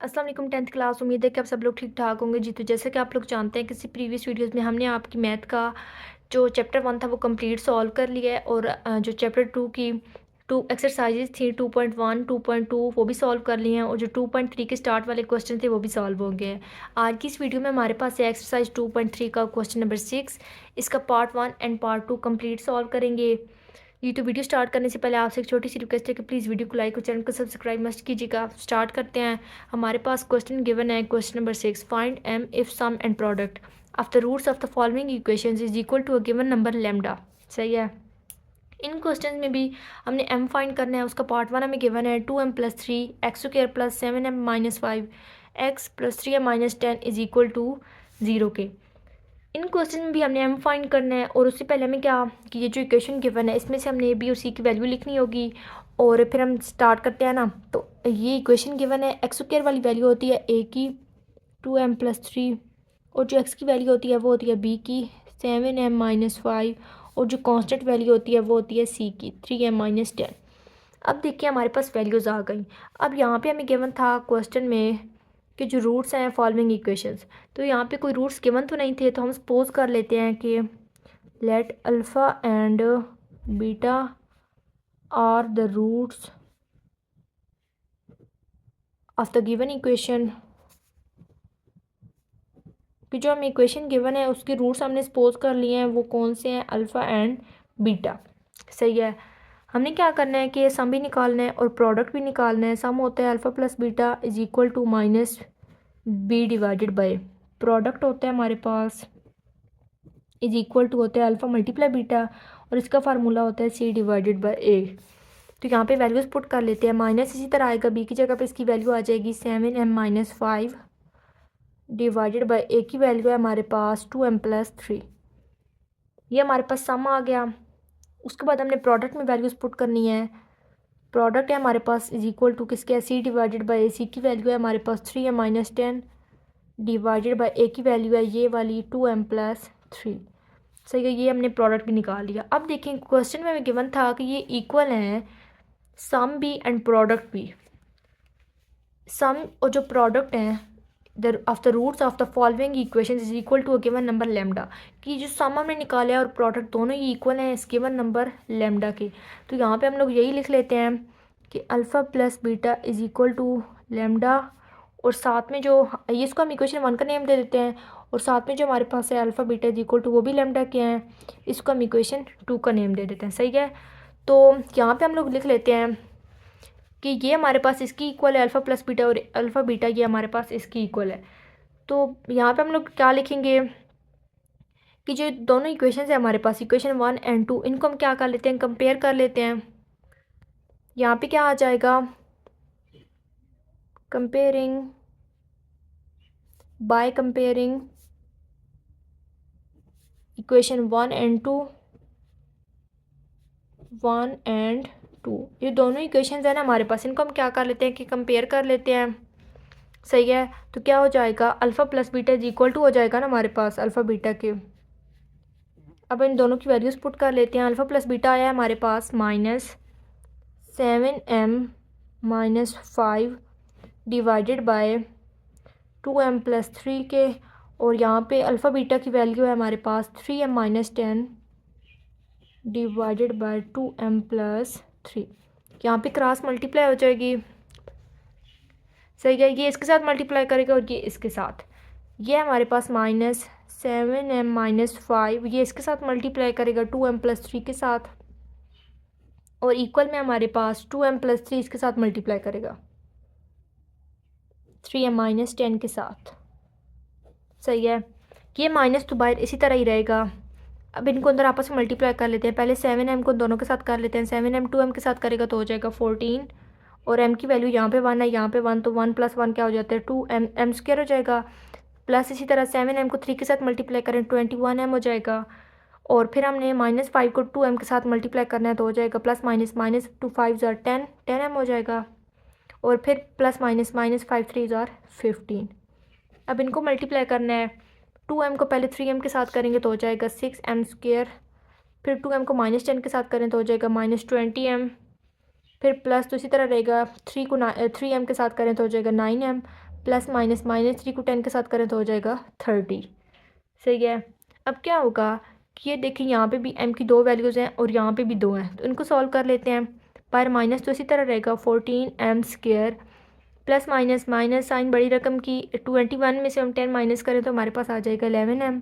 अस्सलाम वालेकुम 10th class. उम्मीद है कि आप सब लोग ठीक ठाक होंगे जी। तो जैसे कि आप लोग जानते हैं, किसी प्रीवियस वीडियोस में हमने आपकी मैथ का जो चैप्टर 1 था वो कंप्लीट सॉल्व कर लिया है, और जो चैप्टर 2 की 2 एक्सरसाइजेज थी 2.1 2.2 वो भी सॉल्व कर लिए हैं, और जो 2.3 के स्टार्ट वाले क्वेश्चन थे वो भी सॉल्व हो गए हैं। आज की इस वीडियो में हमारे पास है एक्सरसाइज 2.3 का क्वेश्चन नंबर 6। इसका part 1 and part 2 complete solve करेंगे। ये तो वीडियो स्टार्ट करने से पहले आपसे एक छोटी सी रिक्वेस्ट है कि प्लीज़ वीडियो को लाइक और चैनल को सब्सक्राइब मस्ट कीजिएगा। स्टार्ट करते हैं। हमारे पास क्वेश्चन गिवन है, question number 6, find m if sum and product of the roots of the following equations is equal to a given number lambda. सही है। इन क्वेश्चन में भी हमने एम फाइंड करना है। उसका पार्ट 1 हमें गिवन है 2m+3 x square plus 7m-5 x plus 3m-10 is equal to 0 के। इन क्वेश्चन में भी हमने एम फाइंड करना है, और उससे पहले हमें क्या कि ये जो इक्वेशन गिवन है इसमें से हमने ए बी और सी की वैल्यू लिखनी होगी। और फिर हम स्टार्ट करते हैं ना। तो ये इक्वेशन गिवन है, एक्स स्क्वायर वाली वैल्यू होती है ए की 2m+3, और जो एक्स की वैल्यू होती है वो होती है बी की 7m-5, और जो कांस्टेंट वैल्यू होती है वो होती है सी की 3m-10। अब देखिए हमारे पास वैल्यूज़ आ गई। अब यहाँ पे हमें गिवन था क्वेश्चन में कि जो रूट्स हैं फॉलोइंग इक्वेशंस, तो यहाँ पे कोई रूट्स गिवन तो नहीं थे, तो हम सपोज कर लेते हैं कि let alpha and beta are the roots of the given equation. कि जो हमें इक्वेशन गिवन है उसके रूट्स हमने सपोज कर लिए हैं, वो कौन से हैं, अल्फ़ा एंड बीटा। सही है। हमने क्या करना है कि सम भी निकालना है और प्रोडक्ट भी निकालना है। सम होता है alpha plus beta is equal to minus b divided by, product होता है हमारे पास इज इक्वल टू होता है अल्फ़ा मल्टीप्लाई बीटा, और इसका फार्मूला होता है सी डिवाइडेड बाय ए। तो यहाँ पे वैल्यूज़ पुट कर लेते हैं। माइनस इसी तरह आएगा, बी की जगह पे इसकी वैल्यू आ जाएगी 7m-5 डिवाइडेड बाय ए की वैल्यू है हमारे पास 2m+3। ये हमारे पास सम आ गया। उसके बाद हमने प्रोडक्ट में वैल्यूज़ पुट करनी है। प्रोडक्ट है हमारे पास इज इक्वल टू किसके, सी डिवाइडेड बाय ए। सी की वैल्यू है हमारे पास 3m-10 डिवाइडेड बाय ए की वैल्यू है ये वाली 2m+3। सही है। ये हमने प्रोडक्ट भी निकाल लिया। अब देखें क्वेश्चन में हमें गिवन था कि ये इक्वल हैं सम भी एंड प्रोडक्ट भी। सम और जो प्रोडक्ट हैं the of the roots of the following equation is equal to a given number lambda. कि जो सम हमने निकाला है और प्रोडक्ट दोनों ही इक्वल हैं इस गिवन नंबर लेमडा के। तो यहाँ पे हम लोग यही लिख लेते हैं कि alpha plus beta is equal to lambda, और साथ में जो ये इसको हम इक्वेशन 1 का नेम दे देते हैं, और साथ में जो हमारे पास है alpha beta is equal to वो भी लेमडा के हैं, इसको हम इक्वेशन 2 का नेम दे देते हैं। सही है। तो यहाँ पे हम लोग लिख लेते हैं कि ये हमारे पास इसकी इक्वल है अल्फ़ा प्लस बीटा, और अल्फ़ा बीटा ये हमारे पास इसकी इक्वल है। तो यहाँ पे हम लोग क्या लिखेंगे कि जो दोनों इक्वेशन है हमारे पास, इक्वेशन 1 एंड 2, इनको हम क्या कर लेते हैं, कंपेयर कर लेते हैं। यहाँ पे क्या आ जाएगा, comparing by comparing equation 1 and 2, 1 and 2, ये दोनों इक्वेशंस है ना हमारे पास, इनको हम क्या कर लेते हैं कि कंपेयर कर लेते हैं। सही है। तो क्या हो जाएगा, alpha plus beta is equal to हो जाएगा ना हमारे पास अल्फ़ा बीटा के। अब इन दोनों की वैल्यूज़ पुट कर लेते हैं। अल्फ़ा प्लस बीटा आया हमारे पास -7m-5 डिवाइडेड बाय 2m+3 के, और यहाँ पे अल्फ़ा बीटा की वैल्यू है हमारे पास 3m-10 डिवाइडेड बाय 2m+3। यहाँ पे क्रॉस मल्टीप्लाई हो जाएगी। सही है। ये इसके साथ मल्टीप्लाई करेगा और ये इसके साथ, ये हमारे पास -7m-5, ये इसके साथ मल्टीप्लाई करेगा 2m+3 के साथ, और इक्वल में हमारे पास 2m+3 इसके साथ मल्टीप्लाई करेगा 3m-10 के साथ। सही है। ये माइनस तो बाहर इसी तरह ही रहेगा। अब इनको अंदर आपस में मल्टीप्लाई कर लेते हैं। पहले 7m को दोनों के साथ कर लेते हैं। 7m 2m के साथ करेगा तो हो जाएगा 14, और m की वैल्यू यहाँ पे 1 है, यहाँ पे 1, तो 1 + 1 क्या हो जाता है 2m, m² हो जाएगा। प्लस इसी तरह 7m को 3 के साथ मल्टीप्लाई करें 21m हो जाएगा, और फिर हमने -5 को 2m के साथ मल्टीप्लाई करना है तो हो जाएगा प्लस माइनस, -2 5 ज़ार 10, 10m हो जाएगा, और फिर प्लस माइनस, -5 3 ज़ार 15। अब इनको मल्टीप्लाई करना है। 2m को पहले 3m के साथ करेंगे तो हो जाएगा 6m², फिर 2m को -10 के साथ करें तो हो जाएगा -20m, फिर प्लस तो इसी तरह रहेगा 3 को 3m के साथ करें तो हो जाएगा 9m, प्लस माइनस माइनस 3 को 10 के साथ करें तो हो जाएगा 30। सही है। अब क्या होगा कि ये देखिए यहाँ पे भी m की 2 वैल्यूज़ हैं और यहाँ पे भी 2 हैं, तो इनको सॉल्व कर लेते हैं। बाहर माइनस तो इसी तरह रहेगा 14m² plus minus minus sign बड़ी रकम की 21 में से हम 10 माइनस करें तो हमारे पास आ जाएगा 11m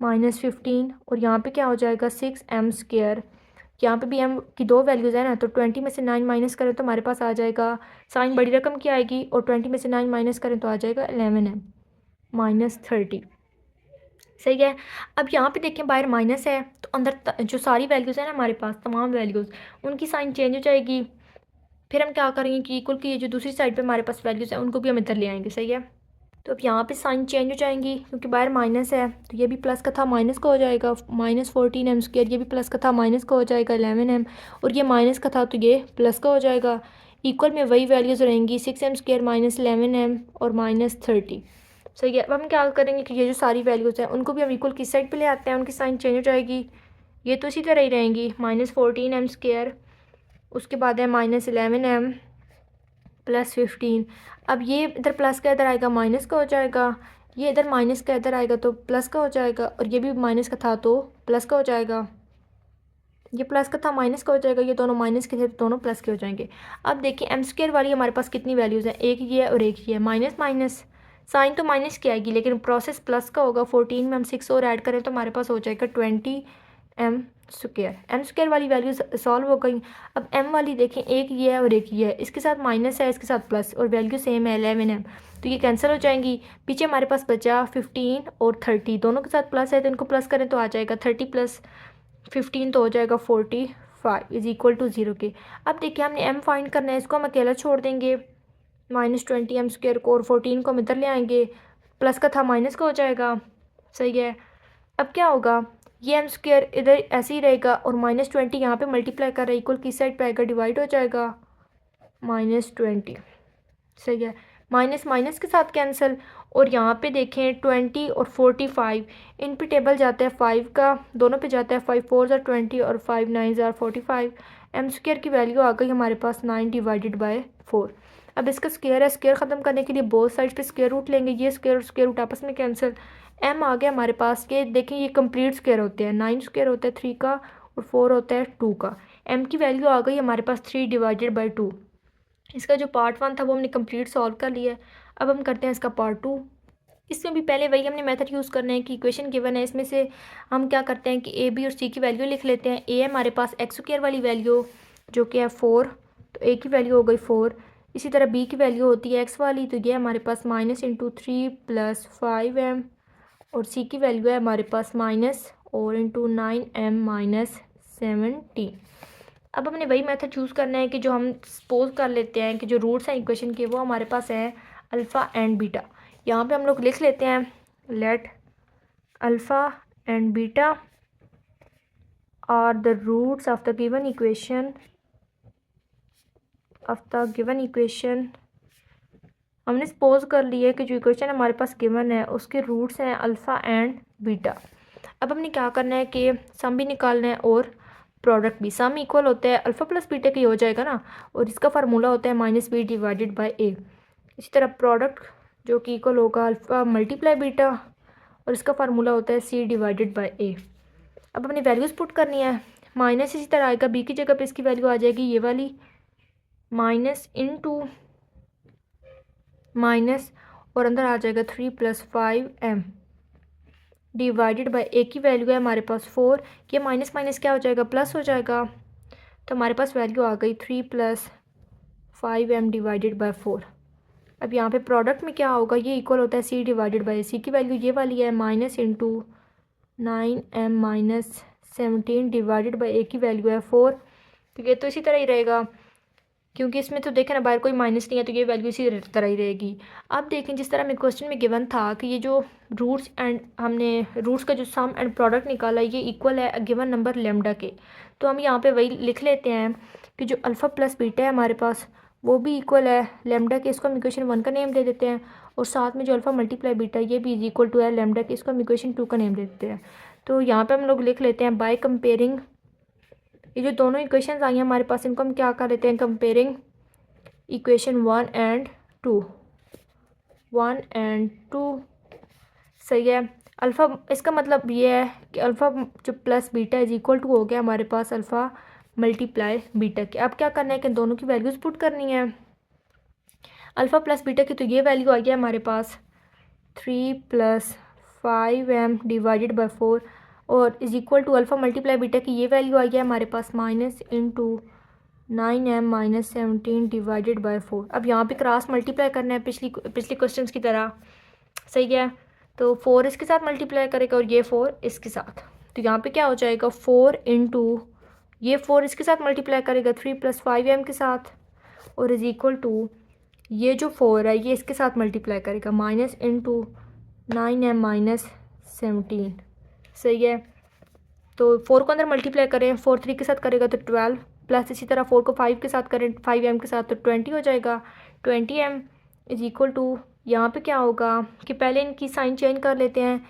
माइनस 15 और यहाँ पे क्या हो जाएगा 6m²। यहाँ पे भी m की 2 वैल्यूज़ है ना, तो 20 में से 9 माइनस करें तो हमारे पास आ जाएगा साइन बड़ी रकम की आएगी और 20 में से 9 माइनस करें तो आ जाएगा 11m माइनस 30। सही है। अब यहाँ पे देखें बाहर माइनस है तो अंदर जो सारी वैल्यूज़ है ना हमारे पास तमाम वैल्यूज़ उनकी साइन चेंज हो जाएगी। फिर हम क्या करेंगे कि इक्वल की ये जो दूसरी साइड पे हमारे पास वैल्यूज़ हैं उनको भी हम इधर ले आएंगे। सही है। तो अब यहाँ पे साइन चेंज हो जाएंगी क्योंकि बाहर माइनस है, तो ये भी प्लस का था माइनस का हो जाएगा माइनस 14m²। ये भी प्लस का था माइनस का हो जाएगा 11m और ये माइनस का था तो ये प्लस का हो जाएगा। इक्वल में वही वैल्यूज़ रहेंगी 6m² माइनस 11m और माइनस 30। सही है। अब हम क्या करेंगे कि ये जो सारी वैल्यूज़ हैं उनको भी हम इक्वल किस साइड पे ले आते हैं, उनकी साइन चेंज हो जाएगी। ये तो इसी तरह ही रहेंगी माइनस 14m², उसके बाद है माइनस 11m प्लस 15। अब ये इधर प्लस का इधर आएगा माइनस का हो जाएगा, ये इधर माइनस का इधर आएगा तो प्लस का हो जाएगा और ये भी माइनस का था तो प्लस का हो जाएगा। ये प्लस का था माइनस का हो जाएगा, ये दोनों माइनस के थे तो दोनों प्लस के हो जाएंगे। अब देखिए m² वाली हमारे पास कितनी वैल्यूज़ हैं, एक ये है और एक ये है। माइनस माइनस साइन तो माइनस की आएगी लेकिन प्रोसेस प्लस का होगा। 14 में हम 6 और ऐड करें तो हमारे पास हो जाएगा 20m²। m² वाली वैल्यूज सॉल्व हो गई। अब m वाली देखें एक ये है और एक ये है, इसके साथ माइनस है इसके साथ प्लस और वैल्यू सेम है 11m, तो ये कैंसिल हो जाएंगी। पीछे हमारे पास बचा 15 और 30, दोनों के साथ प्लस है तो इनको प्लस करें तो आ जाएगा 30 प्लस 15 तो हो जाएगा 45 इज इक्वल टू 0 के। अब देखिए हमने m फाइंड करना है, इसको हम अकेला छोड़ देंगे माइनस 20m² को और 14 को हम इधर ले आएंगे, प्लस का था माइनस का हो जाएगा। सही है। अब क्या होगा ये m² इधर ऐसे ही रहेगा और माइनस 20 यहाँ पे मल्टीप्लाई कर रहा है, इक्वल किस साइड पे आएगा डिवाइड हो जाएगा माइनस 20। सही है। माइनस माइनस के साथ कैंसिल और यहाँ पे देखें 20 और 45 इन पे टेबल जाता है 5 का, दोनों पे जाता है 5 4 ज़ार 20 और 5 9 ज़ार 45। m² की वैल्यू आ गई हमारे पास 9 डिवाइडेड बाय 4। अब इसका स्क्वायर है, स्क्वायर ख़त्म करने के लिए बोथ साइड पे स्क्वायर रूट लेंगे, ये स्क्वायर और स्क्वायर रूट आपस में कैंसिल। m आ गया हमारे पास, ये देखें ये कंप्लीट स्क्वायर होते हैं, 9 होता है 3 का और 4 होता है 2 का। m की वैल्यू आ गई हमारे पास 3 डिवाइडेड बाई 2। इसका जो पार्ट 1 था वो हमने कंप्लीट सॉल्व कर लिया है। अब हम करते हैं इसका पार्ट 2। इसमें भी पहले वही हमने मेथड यूज़ करना है कि इक्वेशन गिवन है, इसमें से हम क्या करते हैं कि ए बी और सी की वैल्यू लिख लेते हैं। ए है हमारे पास x² वाली वैल्यू जो कि है 4, तो ए की वैल्यू हो गई 4। इसी तरह बी की वैल्यू होती है x वाली, तो ये हमारे पास -3 + 5m और सी की वैल्यू है हमारे पास माइनस और इंटू 9m - 17। अब हमने वही मेथड चूज़ करना है कि जो हम सपोज कर लेते हैं कि जो रूट्स हैं इक्वेशन के वो हमारे पास है अल्फ़ा एंड बीटा। यहाँ पे हम लोग लिख लेते हैं let alpha and beta are the roots of the given equation. हमने सपोज कर लिया है कि जो इक्वेशन हमारे पास गिवन है उसके रूट्स हैं अल्फ़ा एंड बीटा। अब हमने क्या करना है कि सम भी निकालना है और प्रोडक्ट भी। सम इक्वल होता है अल्फ़ा प्लस बीटा का ही हो जाएगा ना, और इसका फार्मूला होता है -b डिवाइडेड बाय a। इसी तरह प्रोडक्ट जो कि इक्वल होगा अल्फ़ा मल्टीप्लाई बीटा और इसका फार्मूला होता है c डिवाइडेड बाय a। अब हमने वैल्यूज़ पुट करनी है, माइनस इसी तरह आएगा b की जगह पे इसकी वैल्यू आ जाएगी ये वाली माइनस इंटू माइनस और अंदर आ जाएगा 3 + 5m डिवाइडेड बाय ए की वैल्यू है हमारे पास 4, ये माइनस माइनस क्या हो जाएगा प्लस हो जाएगा, तो हमारे पास वैल्यू आ गई 3 + 5m डिवाइडेड बाय 4। अब यहाँ पे प्रोडक्ट में क्या होगा, ये इक्वल होता है c डिवाइडेड बाय सी की वैल्यू ये वाली है minus into 9m - 17 divided by A की वैल्यू है 4। तो ये तो इसी तरह ही रहेगा क्योंकि इसमें तो देखें ना बाहर कोई माइनस नहीं है, तो ये वैल्यू इसी तरह ही रहेगी। अब देखें जिस तरह हमें क्वेश्चन में गिवन था कि ये जो रूट्स एंड हमने रूट्स का जो सम एंड प्रोडक्ट निकाला ये इक्वल है गिवन नंबर लेमडा के, तो हम यहाँ पे वही लिख लेते हैं कि जो अल्फ़ा प्लस बीटा है हमारे पास वो भी इक्वल है लेमडा के, इसको हम इक्वेशन 1 का नेम दे देते हैं, और साथ में जो अल्फ़ा मल्टीप्लाई बीटा ये भी इज इक्वल टू है लेमडा के, इसको हम इक्वेशन 2 का नेम दे देते हैं। तो यहाँ पर हम लोग लिख लेते हैं बाय कंपेयरिंग ये जो दोनों इक्वेशन आई हैं हमारे पास, इनको हम क्या कर लेते हैं कंपेयरिंग इक्वेशन 1 एंड 2 1 एंड 2। सही है। अल्फ़ा इसका मतलब ये है कि अल्फ़ा जो plus beta is equal to हो गया हमारे पास अल्फ़ा मल्टीप्लाई बीटा के। अब क्या करना है कि दोनों की वैल्यूज़ पुट करनी है। अल्फ़ा प्लस बीटा की तो ये वैल्यू आ गया हमारे पास 3 + 5m डिवाइडेड बाई 4 और is equal to alpha multiply beta की ये वैल्यू आ गया हमारे पास -9m - 17 डिवाइडेड बाई 4। अब यहाँ पे क्रॉस मल्टीप्लाई करना है पिछली क्वेश्चंस की तरह। सही है। तो 4 इसके साथ मल्टीप्लाई करेगा और ये 4 इसके साथ। तो यहाँ पे क्या हो जाएगा 4 इंटू ये 4 इसके साथ मल्टीप्लाई करेगा 3 + 5m के साथ और इज इक्वल टू ये जो 4 है ये इसके साथ मल्टीप्लाई करेगा -9m - 17। सही है। तो 4 को अंदर मल्टीप्लाई करें, 4 3 के साथ करेगा तो 12 प्लस इसी तरह 4 को 5 के साथ करें 5m के साथ तो 20 हो जाएगा। 20m इज इक्वल टू यहाँ पे क्या होगा कि पहले इनकी साइन चेंज कर लेते हैं।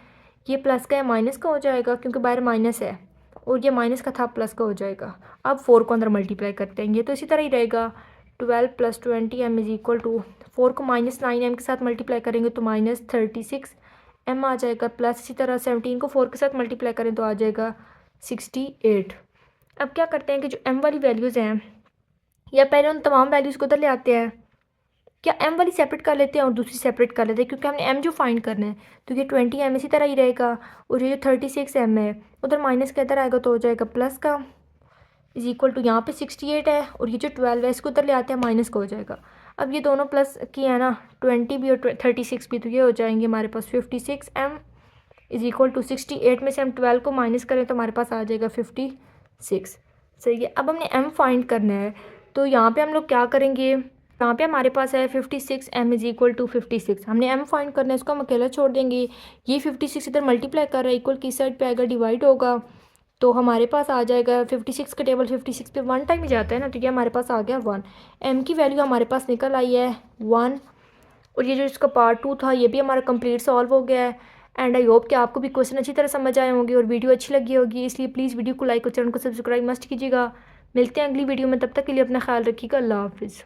ये प्लस का है माइनस का हो जाएगा क्योंकि बाहर माइनस है और ये माइनस का था प्लस का हो जाएगा। अब 4 को अंदर मल्टीप्लाई करते हैं, ये तो इसी तरह ही रहेगा 12 + 20m इज इक्वल टू 4 को -9m के साथ मल्टीप्लाई करेंगे तो -36m आ जाएगा प्लस इसी तरह 17 को 4 के साथ मल्टीप्लाई करें तो आ जाएगा 68। अब क्या करते हैं कि जो m वाली वैल्यूज़ हैं या पहले उन तमाम वैल्यूज़ को उधर ले आते हैं, क्या m वाली सेपरेट कर लेते हैं और दूसरी सेपरेट कर लेते हैं क्योंकि हमने m जो फाइंड करना है। तो ये 20m इसी तरह ही रहेगा और ये जो 36m है उधर माइनस के इधर आएगा तो हो जाएगा प्लस का इज इक्वल टू यहाँ पे 68 है और ये जो 12 है इसको उधर ले आते हैं माइनस का हो जाएगा। अब ये दोनों प्लस की है ना 20 भी और 36 भी, तो ये हो जाएंगे हमारे पास 56m इज इक्वल टू 68 में से हम 12 को माइनस करें तो हमारे पास आ जाएगा 56। सही है। अब हमने m फाइंड करना है तो यहाँ पे हम लोग क्या करेंगे, यहाँ पे हमारे पास है 56m इज इक्वल टू 56। हमने m फाइंड करना है, इसको हम अकेला छोड़ देंगे। ये 56 इधर मल्टीप्लाई कर रहा है, इक्वल की साइड पे आएगा डिवाइड होगा तो हमारे पास आ जाएगा 56 का टेबल 56 पे 1 टाइम ही जाता है ना, तो ये हमारे पास आ गया 1। m की वैल्यू हमारे पास निकल आई है 1 और ये जो इसका पार्ट 2 था ये भी हमारा कंप्लीट सॉल्व हो गया है। एंड आई होप कि आपको भी क्वेश्चन अच्छी तरह समझ आए होंगे और वीडियो अच्छी लगी होगी, इसलिए प्लीज़ वीडियो को लाइक और चैनल को सब्सक्राइब मस्ट कीजिएगा। मिलते हैं अगली वीडियो में, तब तक के लिए अपना ख्याल रखिएगा। अल्लाह हाफिज़।